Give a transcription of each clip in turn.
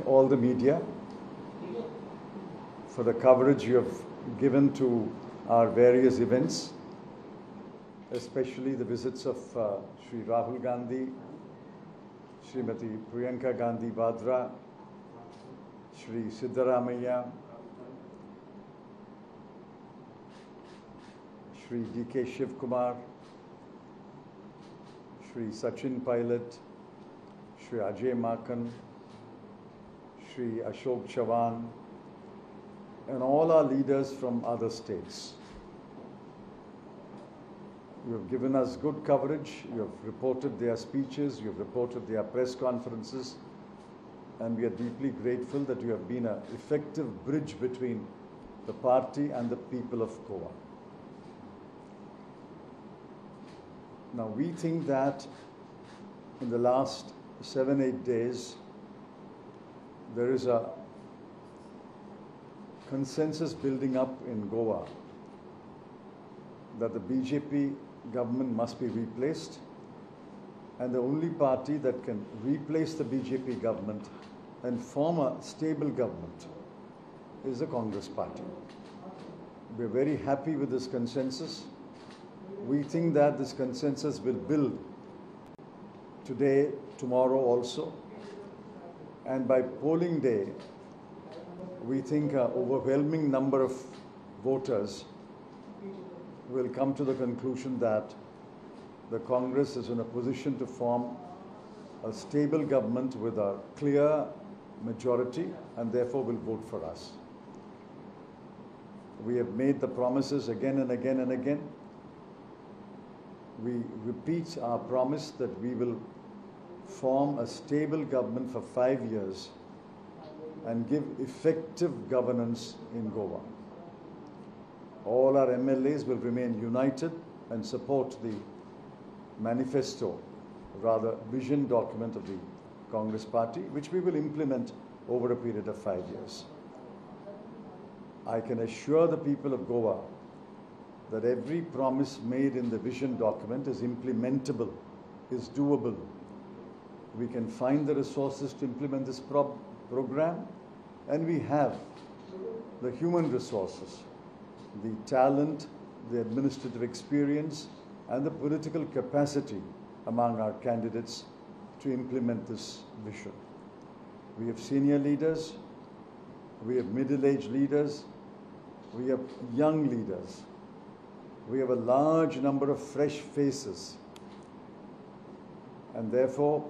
all the media for the coverage you have given to our various events, especially the visits of Shri Rahul Gandhi, Srimati Priyanka Gandhi Vadra, Shri Siddaramaiah, Shri D.K. Shiv Kumar, Shri Sachin Pilot, Shri Ajay Makan, Shri Ashok Chavan, and all our leaders from other states. You have given us good coverage, you have reported their speeches, you have reported their press conferences, and we are deeply grateful that you have been an effective bridge between the party and the people of Goa. Now, we think that in the last 7-8 days, there is a consensus building up in Goa that the BJP government must be replaced, and the only party that can replace the BJP government and form a stable government is the Congress party. We're very happy with this consensus. We think that this consensus will build today, tomorrow also, and by polling day, we think an overwhelming number of voters will come to the conclusion that the Congress is in a position to form a stable government with a clear majority and therefore will vote for us. We have made the promises again and again and again. We repeat our promise that we will form a stable government for 5 years and give effective governance in Goa. All our MLAs will remain united and support the manifesto, rather vision document of the Congress party, which we will implement over a period of 5 years. I can assure the people of Goa that every promise made in the vision document is implementable, is doable. We can find the resources to implement this program, and we have the human resources, the talent, the administrative experience, and the political capacity among our candidates to implement this vision. We have senior leaders, we have middle-aged leaders, we have young leaders, we have a large number of fresh faces, and therefore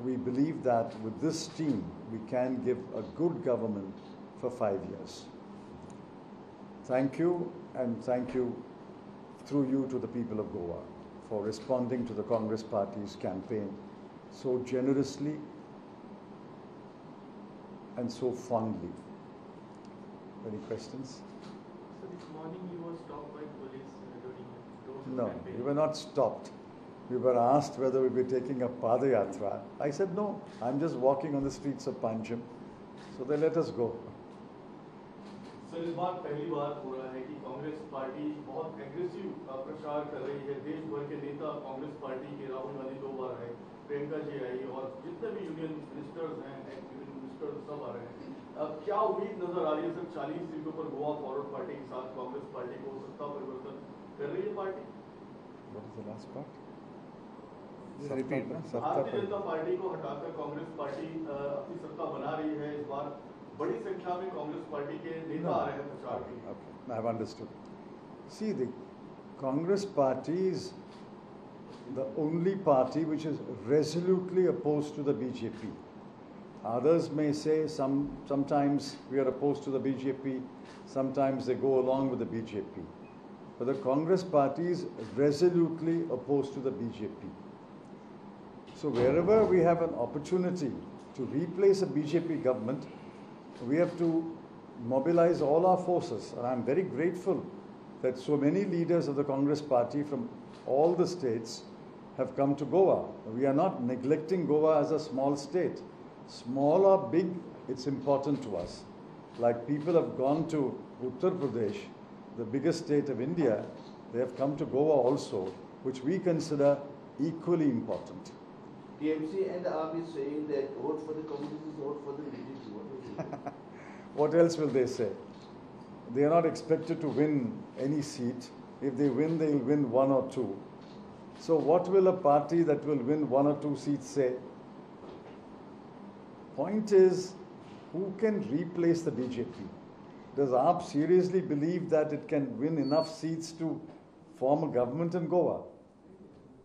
we believe that with this team we can give a good government for 5 years. Thank you, and thank you through you to the people of Goa for responding to the Congress party's campaign so generously and so fondly. Any questions? So this morning you were stopped by police during No, we were not stopped. We were asked whether we were taking a Padayatra. I said, no, I'm just walking on the streets of Panjim. So they let us go. Sir इस बार पहली बार हो रहा है कि Congress party बहुत aggressive प्रचार कर रही है। देश भर के नेता कांग्रेस पार्टी के, राहुल गांधी 2 बार आए, प्रियंका जी आई, और जितने भी यूनियन मिनिस्टर्स हैं, एक्स यूनियन मिनिस्टर्स सब आ रहे हैं। क्या उम्मीद नजर आ रही है सर 40 सीटों पर गोवा फॉरवर्ड पार्टी के साथ कांग्रेस पार्टी को सत्ता परिवर्तन कर रही है party? What is the last part? Bharatiya Janata party को हटाकर कांग्रेस पार्टी अपनी सत्ता बना रही है। इस बार बड़ी संख्या में कांग्रेस पार्टी के नेता आ रहे हैं प्रचार के लिए। Okay, I've understood. See, the Congress party is the only party which is resolutely opposed to the BJP. Others may say sometimes we are opposed to the BJP, sometimes they go along with the BJP. But the Congress party is resolutely opposed to the BJP. So wherever we have an opportunity to replace a BJP government, we have to mobilize all our forces. And I'm very grateful that so many leaders of the Congress party from all the states have come to Goa. We are not neglecting Goa as a small state. Small or big, it's important to us. Like people have gone to Uttar Pradesh, the biggest state of India, they have come to Goa also, which we consider equally important. TMC and AAP is saying that vote for the communists is vote for the BJP. what else will they say? They are not expected to win any seat. If they win, they'll win one or two. So what will a party that will win one or two seats say? Point is, who can replace the BJP? Does AAP seriously believe that it can win enough seats to form a government in Goa?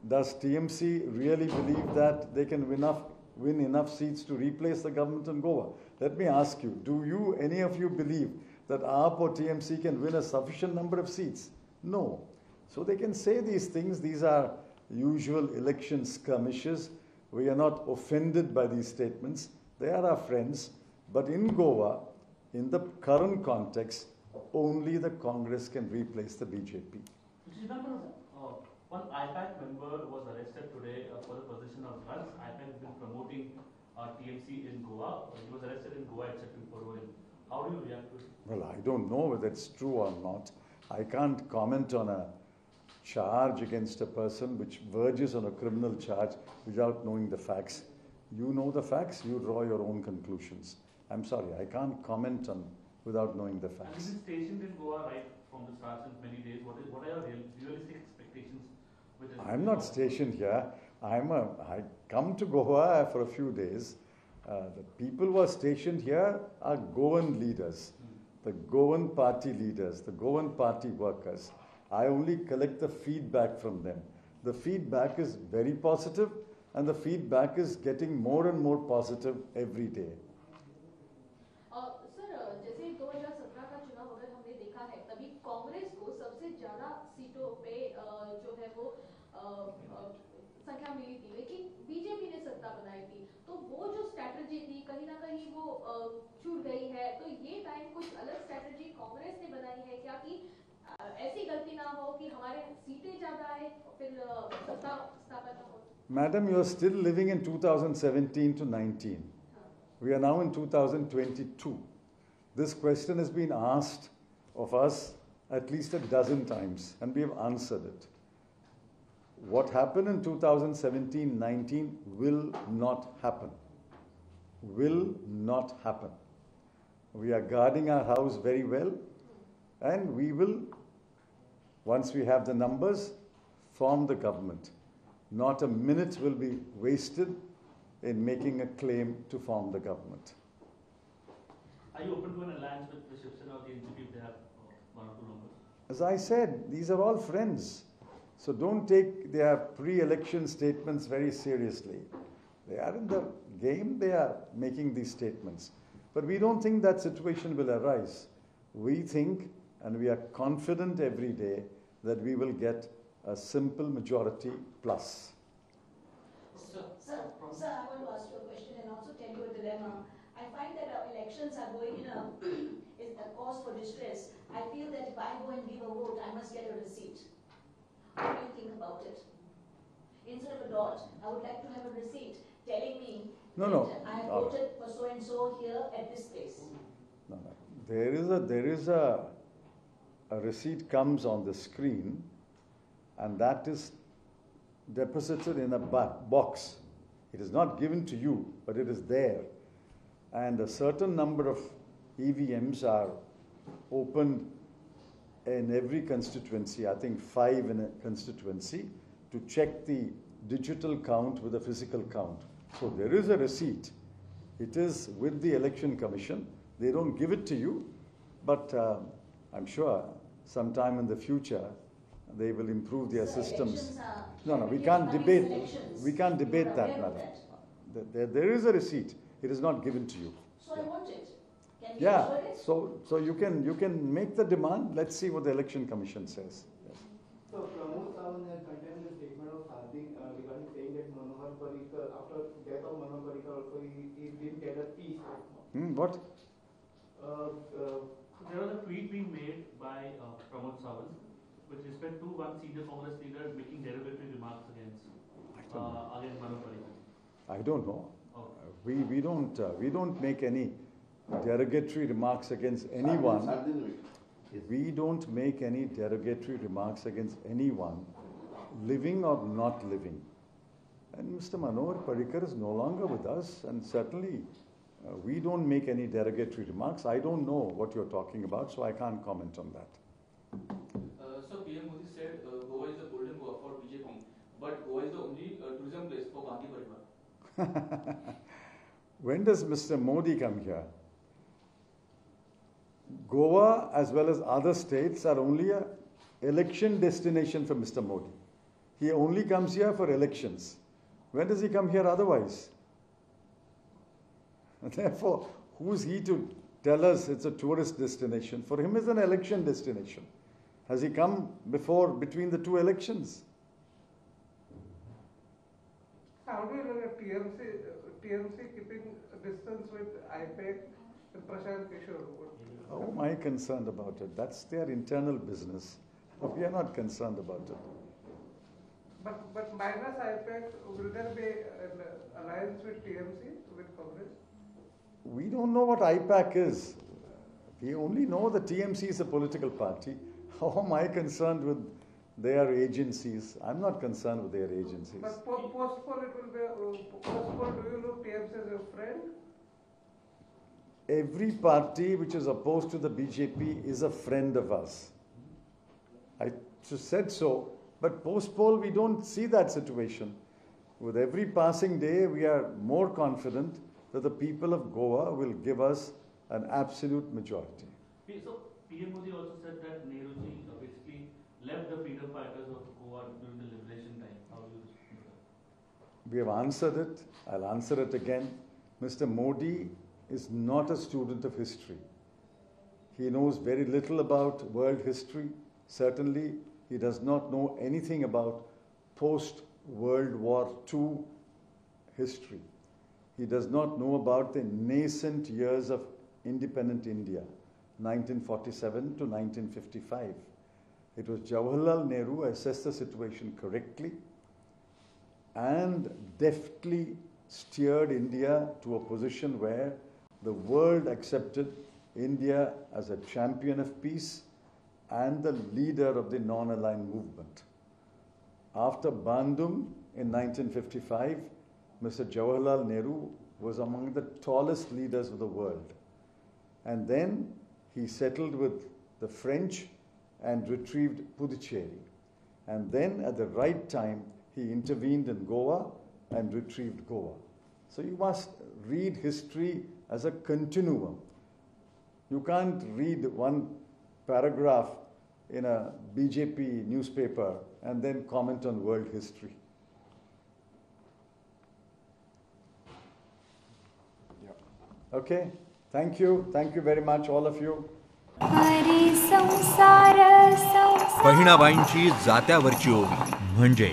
Does TMC really believe that they can win enough seats to replace the government in Goa? Let me ask you, do you, any of you believe that AAP or TMC can win a sufficient number of seats? No. So they can say these things. These are usual election skirmishes. We are not offended by these statements. They are our friends. But in Goa, in the current context, only the Congress can replace the BJP. Chidambaram, one IPAC member was arrested today for the possession of drugs. IPAC has been promoting TMC in Goa. He was arrested in Goa itself in Porvorim. How do you react to it? Well, I don't know whether it's true or not. I can't comment on a charge against a person which verges on a criminal charge without knowing the facts. You know the facts, you draw your own conclusions. I'm sorry, I can't comment on without knowing the facts. He's been stationed in Goa right from the start since many days. What are your realistic expectations? I'm not stationed here. I come to Goa for a few days. The people who are stationed here are Goan leaders, the Goan party leaders, the Goan party workers. I only collect the feedback from them. The feedback is very positive, and the feedback is getting more and more positive every day. Sir, जैसे 2017 का चुनाव अगर हमने देखा है, तभी कांग्रेस को सबसे ज्यादा सीटों पे जो है वो संख्या मिली थी, लेकिन बीजेपी ने सत्ता बनाई थी, तो वो जो स्ट्रैटेजी थी कहीं ना कहीं वो छूट गई है। तो ये टाइम कुछ अलग स्ट्रैटेजी कांग्रेस ने बनाई है क्या कि ऐसी गलती ना हो कि हमारे सीटें ज्यादा आए फिर सत्ता स्थापना हो? Madam, you are still living in 2017 to 19. We are now in 2022. This question has been asked of us at least a dozen times, and we have answered it. What happened in 2017-19 will not happen. Will not happen. We are guarding our house very well, and we will, once we have the numbers, form the government. Not a minute will be wasted in making a claim to form the government. Are you open to an alliance with the Shiv Sena or the NCP if they have one or two numbers? As I said, these are all friends. So don't take their pre-election statements very seriously. They are in the game, they are making these statements. But we don't think that situation will arise. We think, and we are confident every day, that we will get a simple majority plus. Sir, I want to ask you a question and also tell you a dilemma. I find that our elections are going is a cause for distress. I feel that if I go and give a vote, I must get a receipt. What do you think about it? Instead of a dot, I would like to have a receipt telling me that I have voted for so and so here at this place. No. There is a receipt comes on the screen, and that is deposited in a box. It is not given to you, but it is there. And a certain number of EVMs are opened in every constituency, I think 5 in a constituency, to check the digital count with a physical count. So there is a receipt. It is with the Election Commission. They don't give it to you, but I'm sure sometime in the future they will improve their systems. No, we can't debate. We can't debate that, madam. There is a receipt. It is not given to you. So I want it. Can we Yeah. ensure it? So you can make the demand. Let's see what the Election Commission says. Yes. So Pramod Sawant has condemned the statement of Hardik regarding saying that Manohar Parrikar, after death of Manohar Parrikar, also he didn't get a peace. What? There was a tweet being made by Pramod Sawant with respect to one senior Congress leader making derogatory remarks against Manohar Parrikar. I don't know. Oh. We don't make any derogatory remarks against anyone. We don't make any derogatory remarks against anyone, living or not living. And Mr. Manohar Parrikar is no longer with us, and certainly We don't make any derogatory remarks. I don't know what you're talking about, so I can't comment on that. So PM Modi said Goa is the golden Goa for BJP, but Goa is the only tourism place for Gandhi Parivar. When does Mr. Modi come here? Goa, as well as other states, are only an election destination for Mr. Modi. He only comes here for elections. When does he come here otherwise? Therefore, who's he to tell us it's a tourist destination? For him, it's an election destination. Has he come between the two elections? How do you look at TMC keeping a distance with IPAC and Prashant Kishore? How am I concerned about it? That's their internal business. We are not concerned about it. But minus IPAC, will there be an alliance with TMC, with Congress? We don't know what IPAC is. We only know the TMC is a political party. How am I concerned with their agencies? I'm not concerned with their agencies. But post-poll, it will be post-poll. Do you look TMC as a friend? Every party which is opposed to the BJP is a friend of us. I just said so. But post-poll, we don't see that situation. With every passing day, we are more confident that the people of Goa will give us an absolute majority. So PM Modi also said that Nehruji basically left the freedom fighters of Goa during the liberation time. How do you respond to that? We have answered it. I'll answer it again. Mr. Modi is not a student of history. He knows very little about world history. Certainly, he does not know anything about post-World War II history. He does not know about the nascent years of independent India, 1947 to 1955. It was Jawaharlal Nehru assessed the situation correctly and deftly steered India to a position where the world accepted India as a champion of peace and the leader of the non-aligned movement. After Bandung in 1955, Mr. Jawaharlal Nehru was among the tallest leaders of the world. And then he settled with the French and retrieved Puducherry. And then at the right time, he intervened in Goa and retrieved Goa. So you must read history as a continuum. You can't read one paragraph in a BJP newspaper and then comment on world history. Okay, thank you very much, all of you. बहिणाबाईंची जात्यावरची ओवी म्हणजे